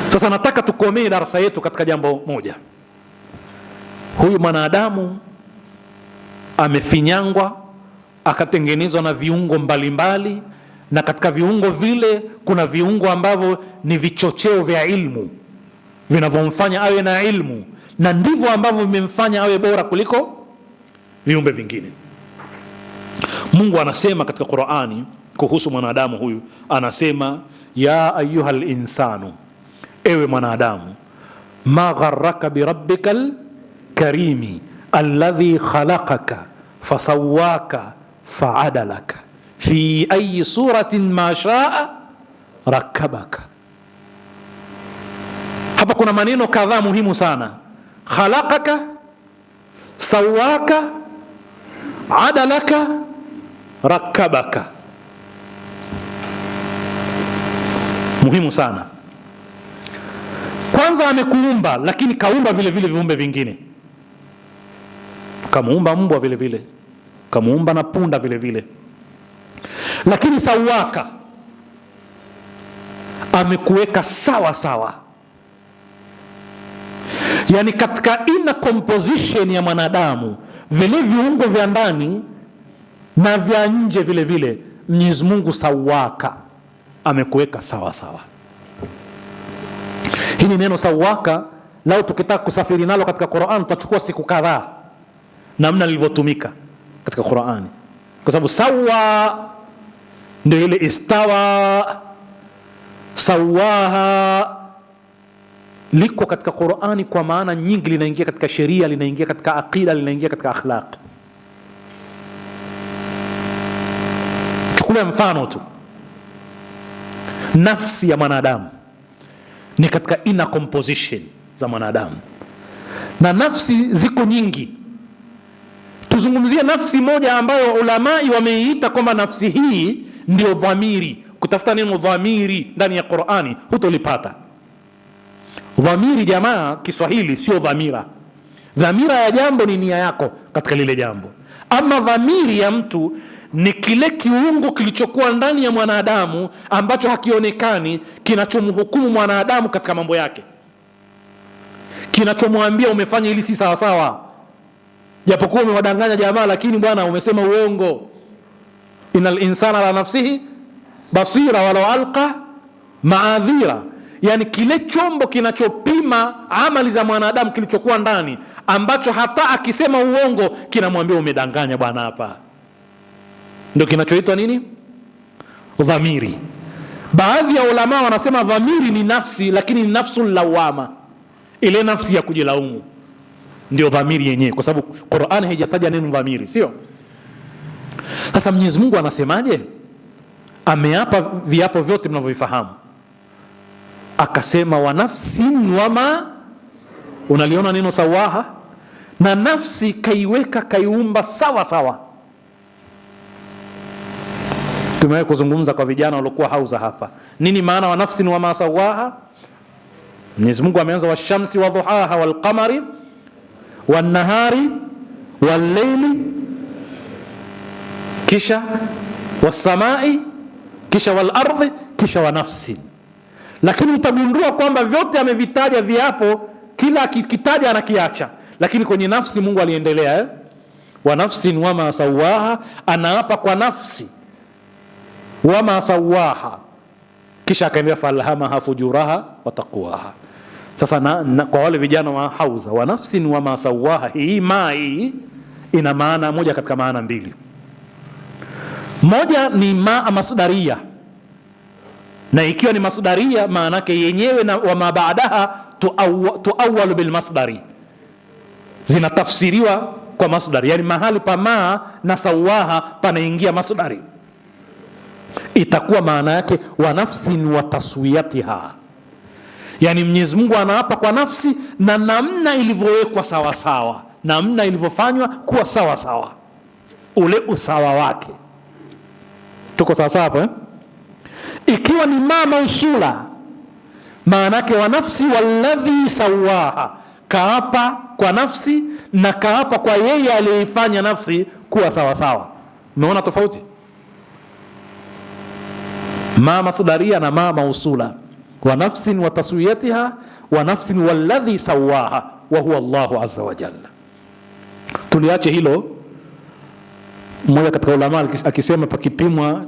Sasa nataka tukomee darasa yetu katika jambo moja. Huyu mwanadamu amefinyangwa, akatengenezwa na viungo mbalimbali, na katika viungo vile kuna viungo ambavyo ni vichocheo vya ilmu vinavyomfanya awe na ilmu, na ndivyo ambavyo vimemfanya awe bora kuliko viumbe vingine. Mungu anasema katika Qur'ani kuhusu mwanadamu huyu, anasema ya ayyuhal insanu, ewe mwanadamu, ma gharraka birabbikal karimi alladhi khalaqaka fasawwaka fa'adalaka fi ayi suratin ma shaa rakabaka. Hapa kuna maneno kadhaa muhimu sana: khalaqaka, sawaka, adalaka, rakabaka. Muhimu sana. Kwanza amekuumba, lakini kaumba vile vile viumbe vingine. Kamuumba mbwa vile vile, kamuumba na punda vile vile. Lakini sawaka, amekuweka sawa sawa. Yani katika ina composition ya mwanadamu, vile viungo vya ndani na vya nje vile vile, Mwenyezi Mungu sawaka, amekuweka sawa sawa. Hili neno sawaka, lao tukitaka kusafiri nalo katika Qur'an tutachukua siku kadhaa namna lilivyotumika katika Qur'ani, kwa sababu sawa ndio ile istawa, sawaha liko katika Qur'ani kwa maana nyingi, linaingia katika sheria, linaingia katika aqida, linaingia katika akhlaq. Chukua mfano tu, nafsi ya mwanadamu ni katika inner composition za mwanadamu, na nafsi ziko nyingi. Tuzungumzie nafsi moja ambayo ulamai wameiita kwamba nafsi hii ndio dhamiri. Kutafuta neno dhamiri ndani ya Qur'ani hutolipata. Dhamiri jamaa Kiswahili sio dhamira. Dhamira ya jambo ni nia yako katika lile jambo. Ama dhamiri ya mtu ni kile kiungo kilichokuwa ndani ya mwanadamu ambacho hakionekani, kinachomhukumu mwanadamu katika mambo yake, kinachomwambia umefanya hili si sawa sawa, japokuwa umewadanganya jamaa, lakini bwana umesema uongo. Innal insana la nafsihi basira walau alqa maadhira. Yani kile chombo kinachopima amali za mwanadamu kilichokuwa ndani, ambacho hata akisema uongo kinamwambia umedanganya bwana hapa, ndio kinachoitwa nini? Dhamiri. Baadhi ya ulama wanasema dhamiri ni nafsi, lakini ni nafsul lawama, ile nafsi ya kujilaumu ndio dhamiri yenyewe, kwa sababu Qur'an haijataja neno dhamiri, sio? Sasa Mwenyezi Mungu anasemaje? Ameapa viapo vyote mnavyovifahamu, akasema wa nafsin wama, unaliona neno sawaha, na nafsi kaiweka, kaiumba sawa sawa. Tumewahi kuzungumza kwa vijana waliokuwa hauza hapa, nini maana wa nafsin wama sawaha? Mwenyezi Mungu ameanza wa shamsi wa dhuhaha wal qamari wan nahari wal layli, kisha was samai, kisha wal ardhi, kisha wa nafsin. Lakini utagundua kwamba vyote amevitaja viapo, kila akikitaja anakiacha, lakini kwenye nafsi Mungu aliendelea wa nafsin wama sawaha, anaapa kwa nafsi wama sawaha, kisha akaendelea falhamaha fujuraha wa taqwaha. Sasa kwa wale vijana wa hauza, wa nafsin wama sawaha, hii mai ina maana moja katika maana mbili. Moja ni maa masdaria, na ikiwa ni masdaria maana yake yenyewe na wa mabaadaha tuawwalu bil masdari, zinatafsiriwa kwa masdari. Yani mahali pa maa na sawaha panaingia masdari, itakuwa maana yake wa nafsin wa taswiyatiha. Yani Mwenyezi Mungu anaapa kwa nafsi na namna ilivyowekwa sawa sawa, namna ilivyofanywa kuwa sawa sawa, ule usawa wake. Tuko sawa sawa hapo Ikiwa ni ma mausula, maana yake wa nafsi walladhi sawaha, kaapa kwa nafsi na kaapa kwa yeye aliyeifanya nafsi kuwa sawa sawa. Umeona tofauti? Ma masdaria na ma mausula, wa nafsin wa taswiyatiha, wa nafsin walladhi sawaha wa huwa Allahu azza wa jalla. Tuliache hilo. Mmoja katika ulama akisema pakipimwa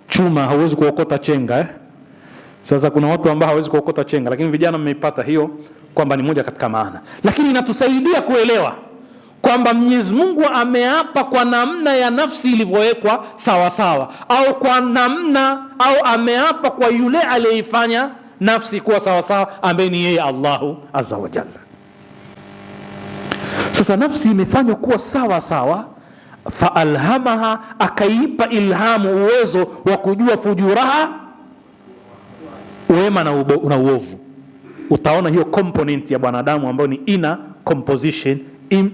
chuma hauwezi kuokota chenga Sasa kuna watu ambao hawezi kuokota chenga, lakini vijana mmeipata hiyo kwamba ni moja katika maana. Lakini inatusaidia kuelewa kwamba Mwenyezi Mungu ameapa kwa namna ya nafsi ilivyowekwa sawa sawa, au kwa namna, au ameapa kwa yule aliyeifanya nafsi kuwa sawa sawa, ambaye ni yeye Allahu azza wa jalla. Sasa nafsi imefanywa kuwa sawa sawa, fa alhamaha, akaipa ilhamu, uwezo wa kujua fujuraha, wema na uovu. Utaona hiyo component ya bwanadamu ambayo ni inner composition,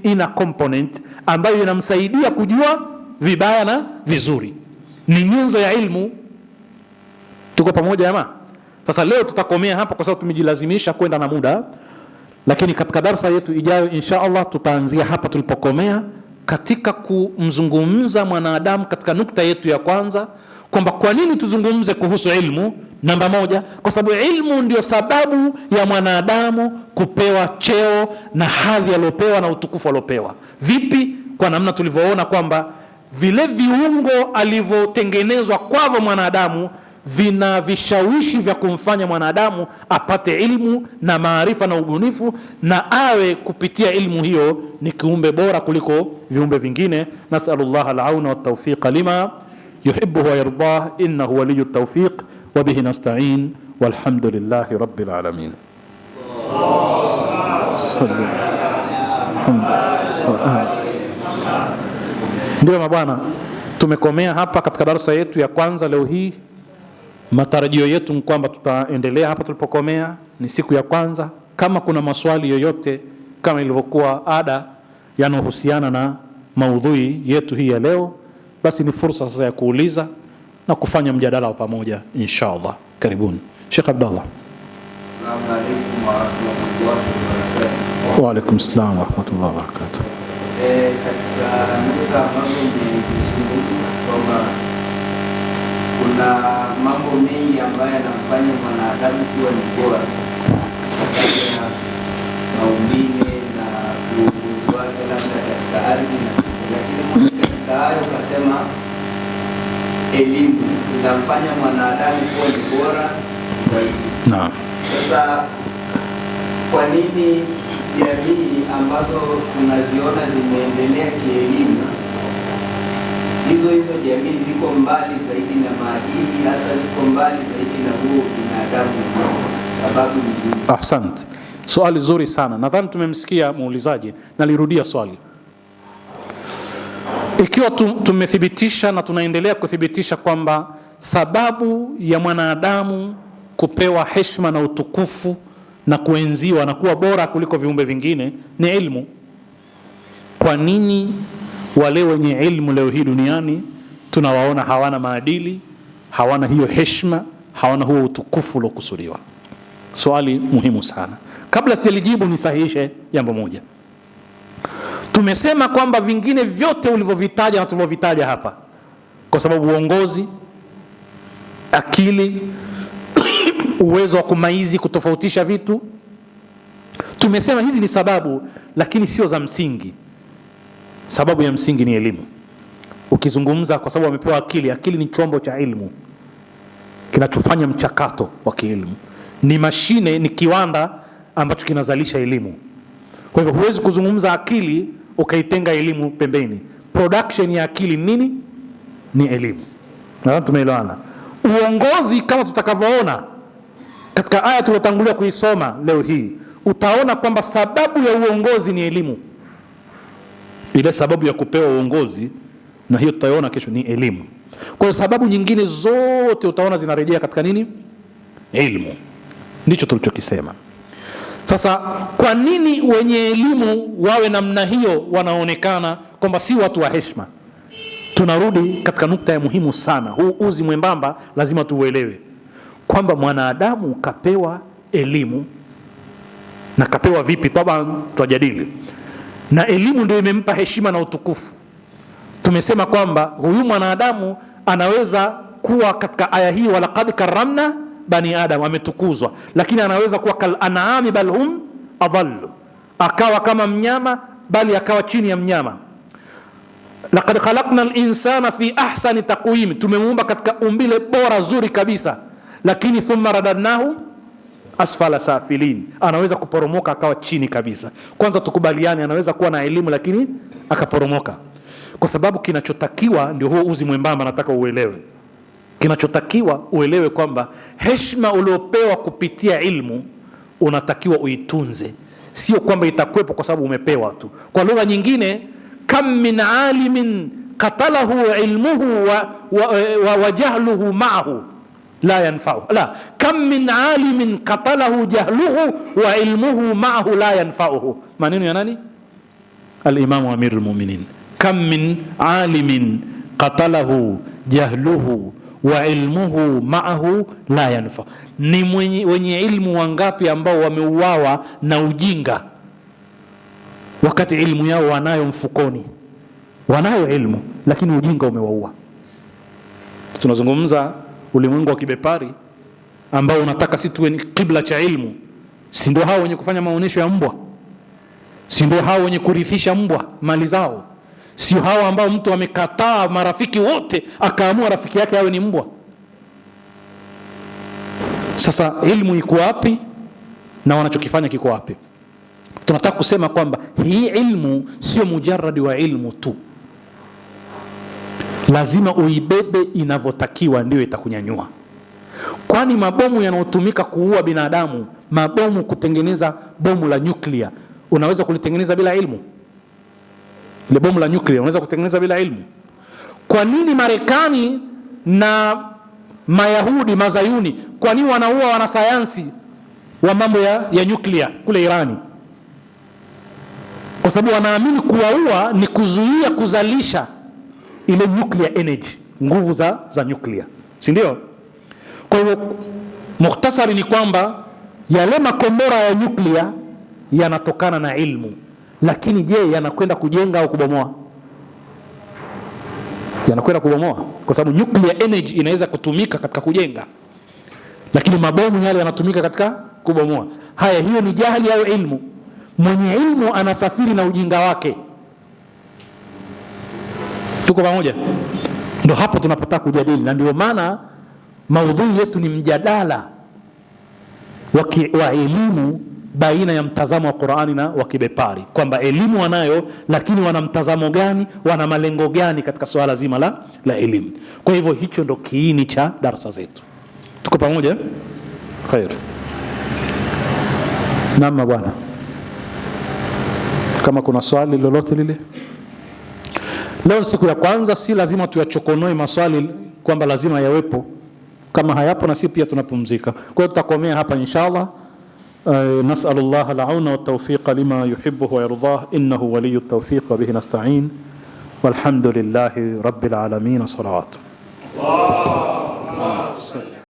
inner component ambayo inamsaidia kujua vibaya na vizuri, ni nyenzo ya ilmu. Tuko pamoja jamaa? Sasa leo tutakomea hapa kwa sababu tumejilazimisha kwenda na muda, lakini katika darasa yetu ijayo insha Allah tutaanzia hapa tulipokomea, katika kumzungumza mwanadamu katika nukta yetu ya kwanza, kwamba kwa nini tuzungumze kuhusu ilmu. Namba moja, kwa sababu ilmu ndio sababu ya mwanadamu kupewa cheo na hadhi aliyopewa na utukufu aliopewa. Vipi? Kwa namna tulivyoona kwamba vile viungo alivyotengenezwa kwavyo mwanadamu vina vishawishi vya kumfanya mwanadamu apate ilmu na maarifa na ubunifu, na awe kupitia ilmu hiyo ni kiumbe bora kuliko viumbe vingine. Nasallallahu al-auna wat-tawfiq lima yuhibbu wa yardah, innahu waliyyu at-tawfiq wa bihi nasta'in, walhamdulillahi rabbil alamin. Ndio mabwana, tumekomea hapa katika darasa yetu ya kwanza leo hii. Matarajio yetu ni kwamba tutaendelea hapa tulipokomea, ni siku ya kwanza. Kama kuna maswali yoyote kama ilivyokuwa ada yanayohusiana na maudhui yetu hii ya leo, basi ni fursa sasa ya kuuliza na kufanya mjadala wa pamoja inshallah. Karibuni Sheikh Abdallah. Assalamu alaykum. Wa alaikum salaam wa rahmatullahi wa barakatuh. Katika nukta ambazo mmezizungumza kwamba kuna mambo mengi ambayo yanamfanya mwanadamu kuwa ni bora katika maumbile na uongozi wake labda katika ardhi, lakini katika hayo ukasema elimu inamfanya mwanadamu kuwa ni bora zaidi. Naam. Sasa kwa nini jamii ambazo tunaziona zimeendelea kielimu, hizo jamii ziko mbali zaidi na maadili, hata ziko mbali zaidi na huo binadamu? Sababu ni Ahsante. Swali zuri sana. Nadhani tumemsikia muulizaji, nalirudia swali. Ikiwa tumethibitisha na tunaendelea kuthibitisha kwamba sababu ya mwanadamu kupewa heshima na utukufu na kuenziwa na kuwa bora kuliko viumbe vingine ni ilmu, kwa nini wale wenye ilmu leo hii duniani tunawaona hawana maadili, hawana hiyo heshima, hawana huo utukufu uliokusudiwa? Swali muhimu sana. Kabla sijalijibu nisahihishe jambo moja. Tumesema kwamba vingine vyote ulivyovitaja na tulivyovitaja hapa, kwa sababu uongozi, akili, uwezo wa kumaizi, kutofautisha vitu, tumesema hizi ni sababu, lakini sio za msingi. Sababu ya msingi ni elimu. Ukizungumza kwa sababu wamepewa akili, akili ni chombo cha ilmu kinachofanya mchakato wa kielimu, ni mashine, ni kiwanda ambacho kinazalisha elimu. Kwa hivyo huwezi kuzungumza akili ukaitenga elimu pembeni. Production ya akili nini? Ni elimu. Na tumeelewana. Uongozi kama tutakavyoona katika aya tuliyotangulia kuisoma leo hii, utaona kwamba sababu ya uongozi ni elimu. Ile sababu ya kupewa uongozi, na hiyo tutaiona kesho, ni elimu. Kwa sababu nyingine zote utaona zinarejea katika nini? Elimu. Ndicho tulichokisema. Sasa kwa nini wenye elimu wawe namna hiyo, wanaonekana kwamba si watu wa heshima? Tunarudi katika nukta ya muhimu sana. Huu uzi mwembamba lazima tuuelewe kwamba mwanadamu kapewa elimu, na kapewa vipi? Taban tutajadili. Na elimu ndio imempa heshima na utukufu. Tumesema kwamba huyu mwanadamu anaweza kuwa katika aya hii, walaqad karramna bani adam, ametukuzwa, lakini anaweza kuwa kal an'ami bal hum adallu, akawa kama mnyama bali akawa chini ya mnyama. Laqad khalaqna al-insana fi ahsani taqwim, tumemuumba katika umbile bora zuri kabisa, lakini thumma radadnahu asfala safilin, anaweza kuporomoka akawa chini kabisa. Kwanza tukubaliane, anaweza kuwa na elimu lakini akaporomoka, kwa sababu kinachotakiwa ndio huo uzi mwembamba. Nataka uelewe kinachotakiwa, uelewe kwamba heshima uliopewa kupitia ilmu unatakiwa uitunze, sio kwamba itakuwepo kwa sababu umepewa tu. Kwa lugha nyingine, kam min alimin qatalahu ilmuhu wa jahluhu ma'ahu la yanfa'u, la, kam min alimin qatalahu jahluhu wa ilmuhu ma'ahu la yanfa'uhu. Maneno ya nani? Al-Imam Amirul Mu'minin. Kam min alimin qatalahu jahluhu wa ilmuhu ma'ahu la yanfa. Ni wenye ilmu wangapi ambao wameuawa na ujinga, wakati ilmu yao wanayo mfukoni, wanayo ilmu lakini ujinga umewaua. Tunazungumza ulimwengu wa kibepari ambao unataka sisi tuwe kibla cha ilmu. Si ndio hao wenye kufanya maonesho ya mbwa? Si ndio hao wenye kurithisha mbwa mali zao? Sio hao ambao mtu amekataa marafiki wote akaamua rafiki yake awe ni mbwa? Sasa ilmu iko wapi na wanachokifanya kiko wapi? Tunataka kusema kwamba hii ilmu sio mujarradi wa ilmu tu, lazima uibebe inavyotakiwa ndio itakunyanyua. Kwani mabomu yanayotumika kuua binadamu, mabomu kutengeneza bomu la nyuklia, unaweza kulitengeneza bila ilmu? Ile bomu la nyuklia unaweza kutengeneza bila ilmu? Kwa nini Marekani na Mayahudi Mazayuni, kwa nini wanaua wanasayansi wa mambo ya nyuklia kule Irani? Kwa sababu wanaamini kuwaua ni kuzuia kuzalisha ile nuclear energy, nguvu za nyuklia, si ndio? Kwa hiyo mukhtasari ni kwamba Yale makombora ya nyuklia yanatokana na ilmu, lakini je, yanakwenda kujenga au kubomoa? Yanakwenda kubomoa, kwa sababu nuclear energy inaweza kutumika katika kujenga, lakini mabomu yale yanatumika katika kubomoa. Haya, hiyo ni jahili au ilmu? Mwenye ilmu anasafiri na ujinga wake. Tuko pamoja? Ndio hapo tunapotaka kujadili, na ndio maana maudhui yetu ni mjadala wa elimu baina ya mtazamo wa Qur'ani na wa kibepari, kwamba elimu wanayo, lakini wana mtazamo gani, wana malengo gani katika swala zima la elimu. Kwa hivyo hicho ndo kiini cha darasa zetu. Tuko pamoja? Khair. Naam bwana, kama kuna swali lolote lile. Leo siku ya kwanza, si lazima tuyachokonoe maswali kwamba lazima yawepo. Kama hayapo na sisi pia tunapumzika. Kwa hiyo tutakomea hapa inshallah. Nas'alullah al-auna wa tawfiqa lima yuhibbu wa yardah, innahu waliyyu at-tawfiq wa bihi nasta'in, walhamdulillahi rabbil alamin. Salawat.